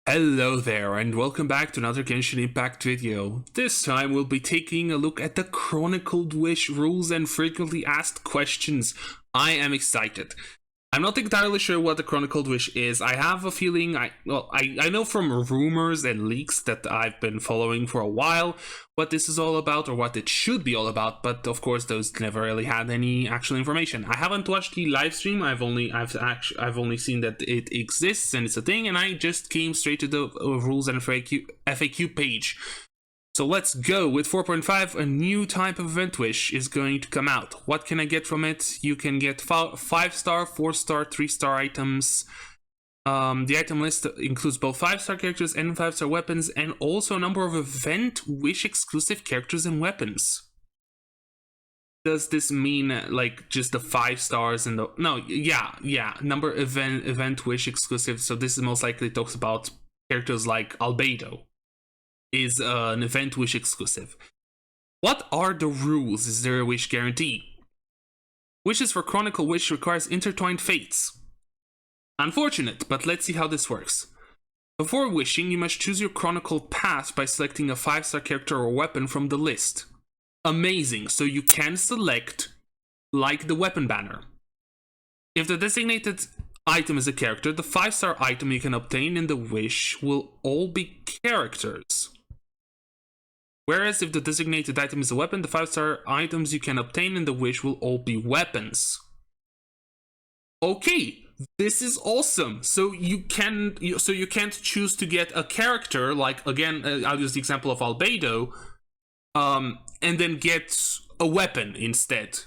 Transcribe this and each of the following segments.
Hello there, and welcome back to another Genshin Impact video. This time we'll be taking a look at the Chronicled Wish rules and frequently asked questions. I am excited. I'm not entirely sure what the Chronicled Wish is. I have a feeling, I know from rumors and leaks that I've been following for a while what this is all about or what it should be all about, but of course those never really had any actual information. I haven't watched the live stream. I've only seen that it exists and it's a thing, and I just came straight to the rules and FAQ page. So let's go. With 4.5, a new type of event wish is going to come out. What can I get from it? You can get 5-star, 4-star, 3-star items. The item list includes both 5-star characters and 5-star weapons, and also a number of event wish exclusive characters and weapons. Does this mean like just the 5 stars and the number event wish exclusive? So this is most likely talks about characters like Albedo. Is an event wish exclusive. What are the rules? Is there a wish guarantee? Wishes for Chronicle Wish requires intertwined fates. Unfortunate, but let's see how this works. Before wishing, you must choose your Chronicle path by selecting a 5-star character or weapon from the list. Amazing, so you can select like the weapon banner. If the designated item is a character, the 5-star item you can obtain in the wish will all be characters. Whereas if the designated item is a weapon, the 5-star items you can obtain in the wish will all be weapons. Okay, this is awesome. So you can't choose to get a character, like again, I'll use the example of Albedo, and then get a weapon instead.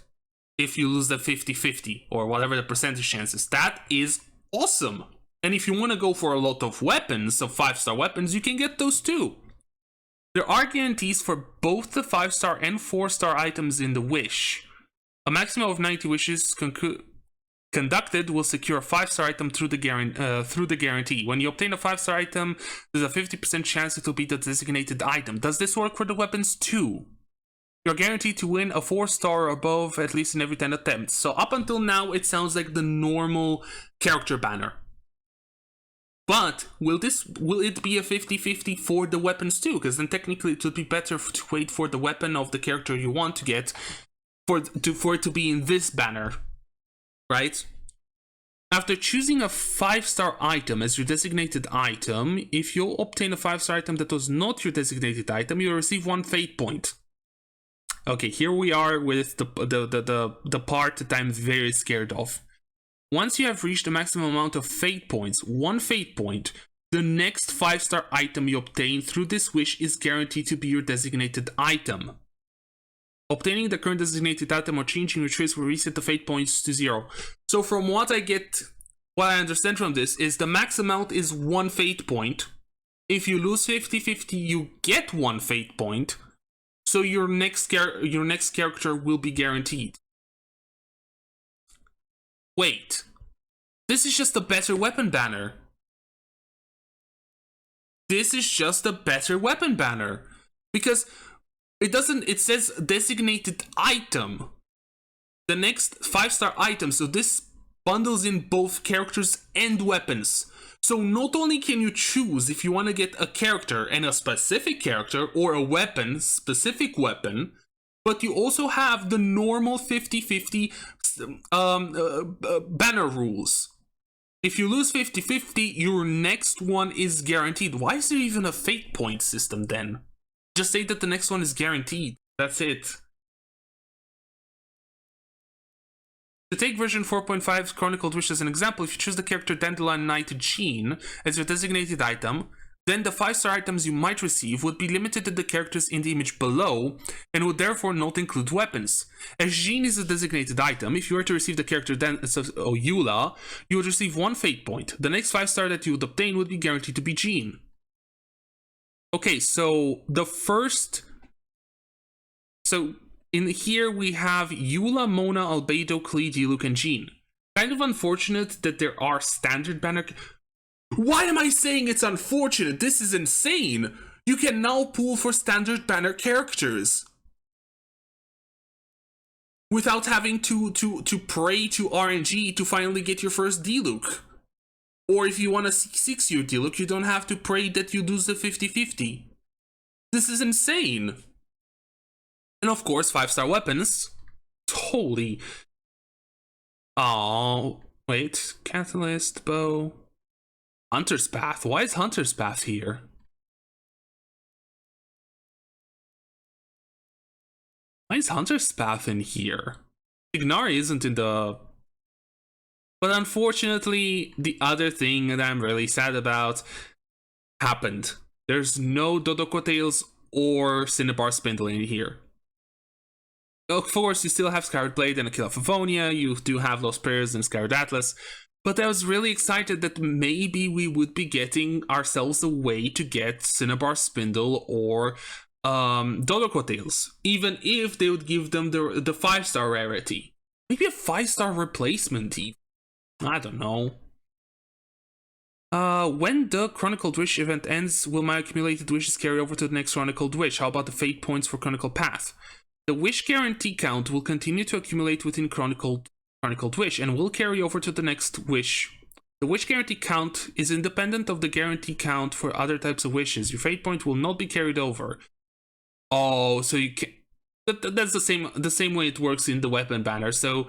If you lose the 50-50 or whatever the percentage chances, that is awesome. And if you want to go for a lot of weapons, of 5-star weapons, you can get those too. There are guarantees for both the 5-star and 4-star items in the wish. A maximum of 90 wishes conducted will secure a 5-star item through the guarantee. When you obtain a 5-star item, there's a 50% chance it will be the designated item. Does this work for the weapons too? You're guaranteed to win a 4-star or above at least in every 10 attempts. So up until now, it sounds like the normal character banner. But will it be a 50-50 for the weapons too? Because then technically it would be better to wait for the weapon of the character you want to get for it to be in this banner, right? After choosing a 5-star item as your designated item, if you obtain a 5-star item that was not your designated item, you'll receive 1 fate point. Okay, here we are with the part that I'm very scared of. Once you have reached the maximum amount of fate points, 1 fate point, the next 5-star item you obtain through this wish is guaranteed to be your designated item. Obtaining the current designated item or changing your choice will reset the fate points to 0. So from what I understand from this is the max amount is 1 fate point. If you lose 50-50, you get 1 fate point. So your next character will be guaranteed. Wait, this is just a better weapon banner. This is just a better weapon banner. Because it says designated item. The next 5-star item, so this bundles in both characters and weapons. So not only can you choose if you want to get a character and a specific character or a weapon, specific weapon, but you also have the normal 50-50 banner rules. If you lose 50-50, your next one is guaranteed. Why is there even a fate point system then? Just say that the next one is guaranteed. That's it. To take version 4.5's Chronicled Wish as an example, if you choose the character Dandelion Knight Jean as your designated item, then the 5-star items you might receive would be limited to the characters in the image below and would therefore not include weapons. As Jean is a designated item, if you were to receive the character Eula, you would receive 1 fate point. The next 5-star that you would obtain would be guaranteed to be Jean. Okay, so in here we have Eula, Mona, Albedo, Klee, Diluc, and Jean. Kind of unfortunate that there are standard banner... Why am I saying it's unfortunate? This is insane! You can now pull for standard banner characters without having to pray to RNG to finally get your first Diluc. Or if you want a 6 year Diluc, you don't have to pray that you lose the 50-50. This is insane. And of course, 5-star weapons. Holy. Oh, wait. Catalyst, bow. Hunter's Path. Why is Hunter's Path here? Why is Hunter's Path in here? Ignari isn't in the... But unfortunately, the other thing that I'm really sad about happened. There's no Dodoko Tails or Cinnabar Spindle in here. Of course, you still have Skyward Blade and Aquila Favonius, you do have Lost Prayers and Skyward Atlas, but I was really excited that maybe we would be getting ourselves a way to get Cinnabar Spindle or Dodoko Tails, even if they would give them the 5-star rarity. Maybe a 5-star replacement even. I don't know. When the Chronicled Wish event ends, will my accumulated wishes carry over to the next Chronicled Wish? How about the fate points for Chronicle Path? The wish guarantee count will continue to accumulate within Chronicled Wish and will carry over to the next wish. The wish guarantee count is independent of the guarantee count for other types of wishes. Your fate point will not be carried over. Oh, so you can... That's the same way it works in the weapon banner. So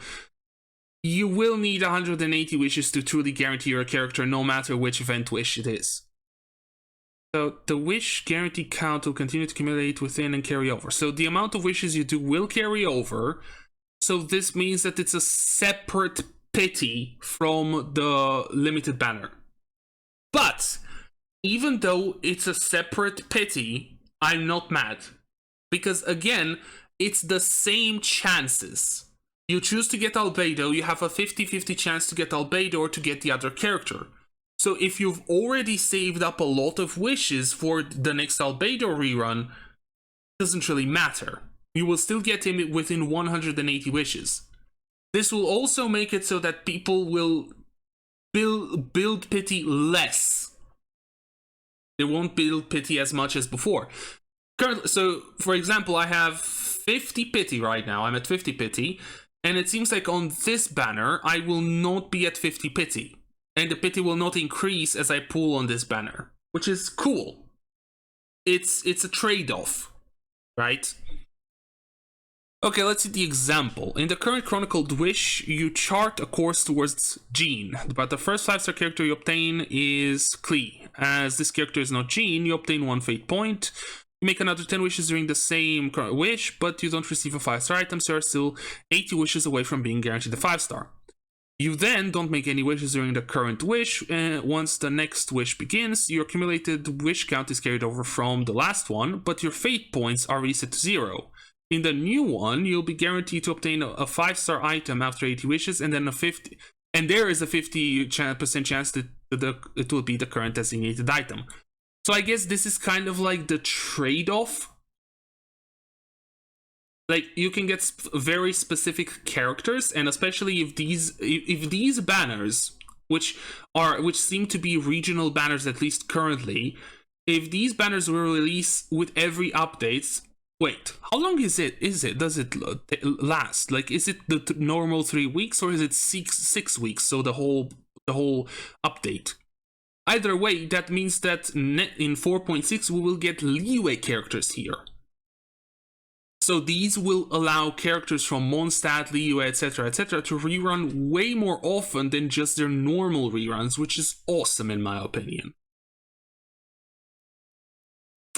you will need 180 wishes to truly guarantee your character, no matter which event wish it is. So the wish guarantee count will continue to accumulate within and carry over. So the amount of wishes you do will carry over. So this means that it's a separate pity from the limited banner. But even though it's a separate pity, I'm not mad. Because again, it's the same chances. You choose to get Albedo, you have a 50-50 chance to get Albedo or to get the other character. So if you've already saved up a lot of wishes for the next Albedo rerun, it doesn't really matter. You will still get him within 180 wishes. This will also make it so that people will build pity less. They won't build pity as much as before. Currently, so for example, I have 50 pity right now. I'm at 50 pity. And it seems like on this banner, I will not be at 50 pity. And the pity will not increase as I pull on this banner, which is cool. It's a trade-off, right? Okay, let's see the example. In the current Chronicled Wish, you chart a course towards Jean, but the first 5-star character you obtain is Klee. As this character is not Jean, you obtain 1 fate point. You make another 10 wishes during the same wish, but you don't receive a 5-star item, so you're still 80 wishes away from being guaranteed a 5-star. You then don't make any wishes during the current wish. Once the next wish begins, your accumulated wish count is carried over from the last one, but your fate points are reset to 0. In the new one, you'll be guaranteed to obtain a 5-star item after 80 wishes, and then there is a 50% chance that it will be the current designated item. So I guess this is kind of like the trade-off. Like, you can get very specific characters, and especially if these banners, which seem to be regional banners at least currently, if these banners will release with every update. Wait, how long is it? Does it last? Like, is it the normal 3 weeks, or is it six weeks? So the whole update. Either way, that means that in 4.6 we will get leeway characters here. So these will allow characters from Mondstadt, Liyue, etc., to rerun way more often than just their normal reruns, which is awesome in my opinion.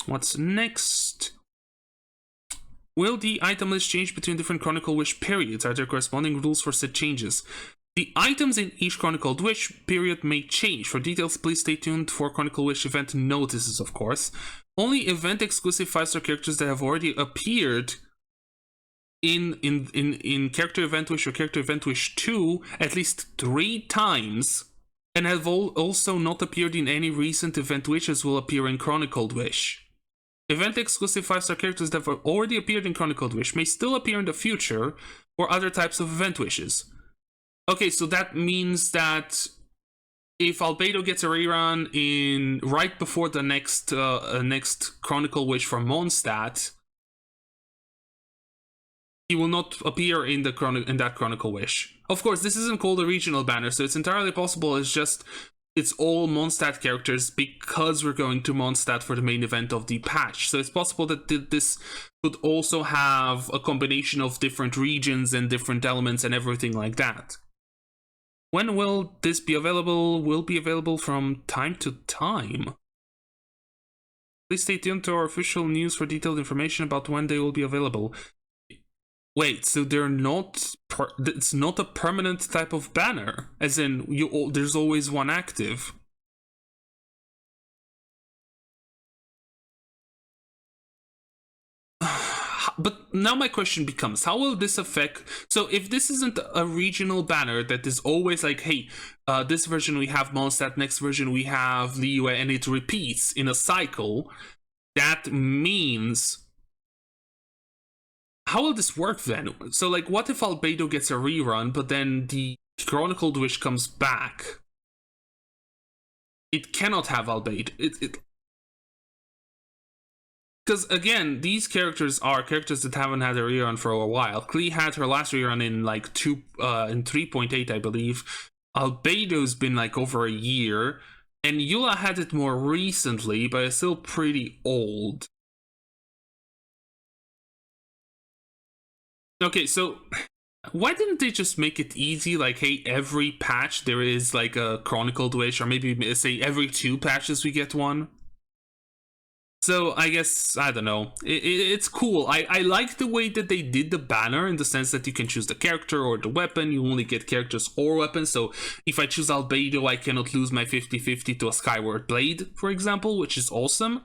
What's next? Will the item list change between different Chronicle Wish periods? Are there corresponding rules for said changes? The items in each Chronicled Wish period may change. For details, please stay tuned for Chronicle Wish event notices, of course. Only event-exclusive 5-star characters that have already appeared in Character Event Wish or Character Event Wish 2 at least 3 times, and have also not appeared in any recent Event Wishes will appear in Chronicled Wish. Event-exclusive 5-star characters that have already appeared in Chronicled Wish may still appear in the future or other types of Event Wishes. Okay, so that means that if Albedo gets a rerun right before the next Chronicle Wish from Mondstadt, he will not appear in that Chronicle Wish. Of course, this isn't called a regional banner, so it's entirely possible it's it's all Mondstadt characters because we're going to Mondstadt for the main event of the patch. So it's possible that this could also have a combination of different regions and different elements and everything like that. When will this be available? Will be available from time to time. Please stay tuned to our official news for detailed information about when they will be available. Wait, so they're not... it's not a permanent type of banner, as in there's always one active. But now my question becomes, how will this affect... So if this isn't a regional banner that is always like, hey, this version we have Mondstadt, next version we have Liyue, and it repeats in a cycle, that means... How will this work then? So like, what if Albedo gets a rerun, but then the Chronicled Wish comes back? It cannot have Albedo. Because again, these characters are characters that haven't had a rerun for a while. Klee had her last rerun in like in 3.8, I believe. Albedo's been like over a year, and Eula had it more recently, but it's still pretty old. Okay, so why didn't they just make it easy? Like, hey, every patch there is like a Chronicled Wish, or maybe say every 2 patches we get one. So I guess, I don't know, it's cool. I like the way that they did the banner, in the sense that you can choose the character or the weapon. You only get characters or weapons, so if I choose Albedo, I cannot lose my 50-50 to a Skyward Blade, for example, which is awesome.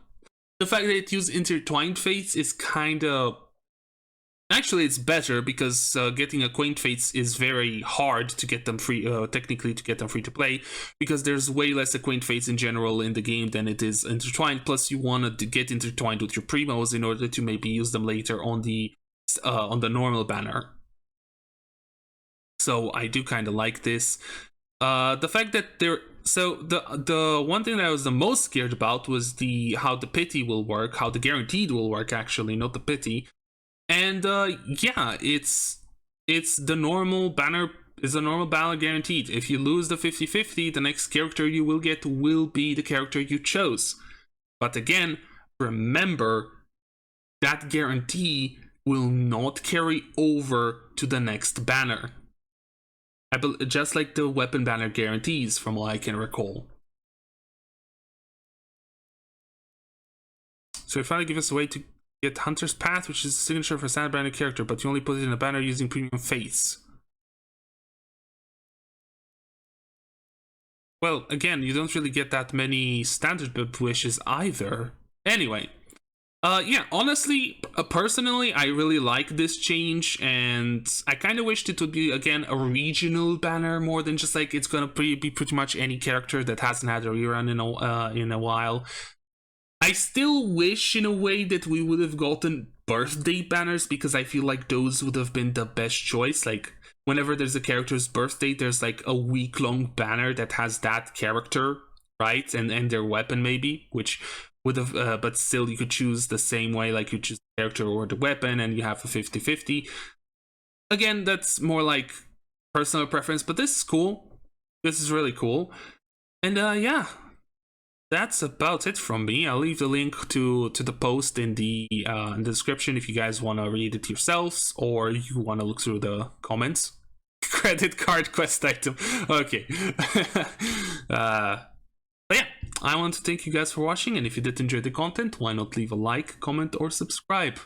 The fact that it used Intertwined Fates is kind of... Actually, it's better, because getting a Quaint Fates is very hard to get them free, technically to get them free to play, because there's way less Quaint Fates in general in the game than it is intertwined. Plus, you want to get intertwined with your primos in order to maybe use them later on the normal banner. So I do kind of like this. The fact that they're... So the one thing that I was the most scared about was how the pity will work, how the guaranteed will work, actually, not the pity. And yeah, it's the normal banner, is a normal banner guaranteed. If you lose the 50-50, the next character you will get will be the character you chose. But again, remember, that guarantee will not carry over to the next banner. Just like the weapon banner guarantees, from what I can recall. So it finally gives us a way to get Hunter's Path, which is a signature for a standard banner character, but you only put it in a banner using premium fates. Well, again, you don't really get that many standard wishes either. Anyway, yeah, honestly, personally, I really like this change, and I kind of wished it would be, again, a regional banner more than just like it's gonna be pretty much any character that hasn't had a rerun in a while. I still wish, in a way, that we would have gotten birthday banners, because I feel like those would have been the best choice. Like, whenever there's a character's birthday, there's like a week-long banner that has that character, right? And their weapon, maybe, which would have, but still you could choose the same way, like you choose the character or the weapon, and you have a 50-50. Again, that's more like personal preference, but this is cool. This is really cool. And yeah. That's about it from me. I'll leave the link to the post in the description if you guys want to read it yourselves, or you want to look through the comments. Credit card quest item. Okay. But yeah, I want to thank you guys for watching, and if you did enjoy the content, why not leave a like, comment, or subscribe.